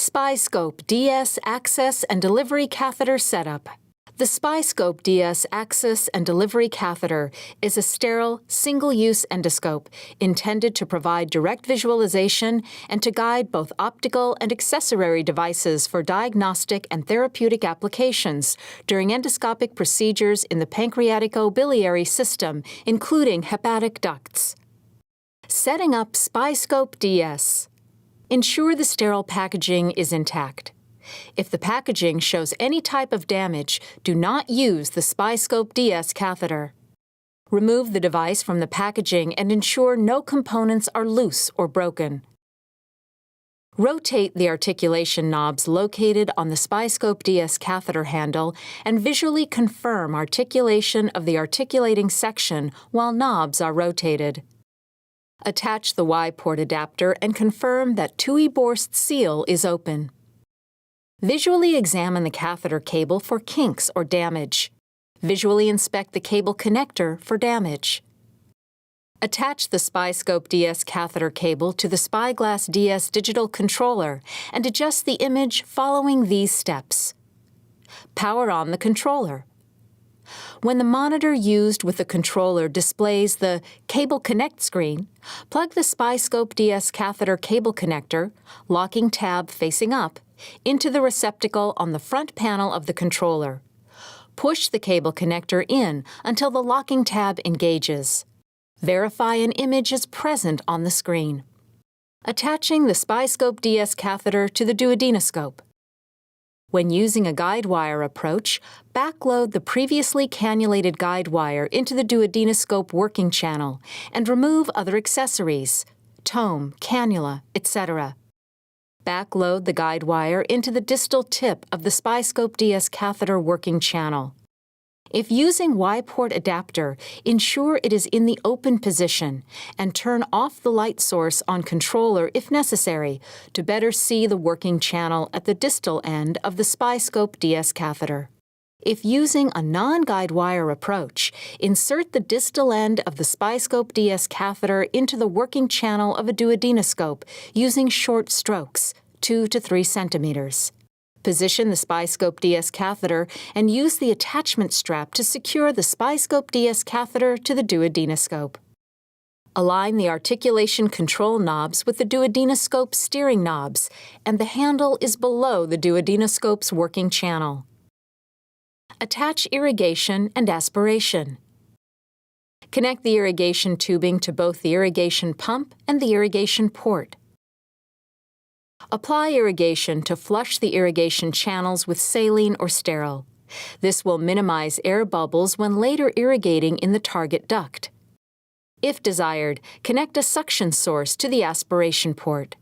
SpyScope DS Access and Delivery Catheter Setup. The SpyScope DS Access and Delivery Catheter is a sterile, single-use endoscope intended to provide direct visualization and to guide both optical and accessory devices for diagnostic and therapeutic applications during endoscopic procedures in the pancreatico-biliary system, including hepatic ducts. Setting up SpyScope DS. Ensure the sterile packaging is intact. If the packaging shows any type of damage, do not use the SpyScope DS catheter. Remove the device from the packaging and ensure no components are loose or broken. Rotate the articulation knobs located on the SpyScope DS catheter handle and visually confirm articulation of the articulating section while knobs are rotated. Attach the Y-port adapter and confirm that TUI-Borst seal is open. Visually examine the catheter cable for kinks or damage. Visually inspect the cable connector for damage. Attach the SpyScope DS catheter cable to the SpyGlass DS digital controller and adjust the image following these steps. Power on the controller. When the monitor used with the controller displays the Cable Connect screen, plug the SpyScope DS catheter cable connector, locking tab facing up, into the receptacle on the front panel of the controller. Push the cable connector in until the locking tab engages. Verify an image is present on the screen. Attaching the SpyScope DS catheter to the duodenoscope. When using a guide wire approach, backload the previously cannulated guide wire into the duodenoscope working channel and remove other accessories, tome, cannula, etc. Backload the guide wire into the distal tip of the SpyScope DS catheter working channel. If using Y-port adapter, ensure it is in the open position and turn off the light source on controller if necessary to better see the working channel at the distal end of the SpyScope DS catheter. If using a non-guide wire approach, insert the distal end of the SpyScope DS catheter into the working channel of a duodenoscope using short strokes, 2 to 3 centimeters. Position the SpyScope DS catheter and use the attachment strap to secure the SpyScope DS catheter to the duodenoscope. Align the articulation control knobs with the duodenoscope steering knobs, and the handle is below the duodenoscope's working channel. Attach irrigation and aspiration. Connect the irrigation tubing to both the irrigation pump and the irrigation port. Apply irrigation to flush the irrigation channels with saline or sterile. This will minimize air bubbles when later irrigating in the target duct. If desired, connect a suction source to the aspiration port.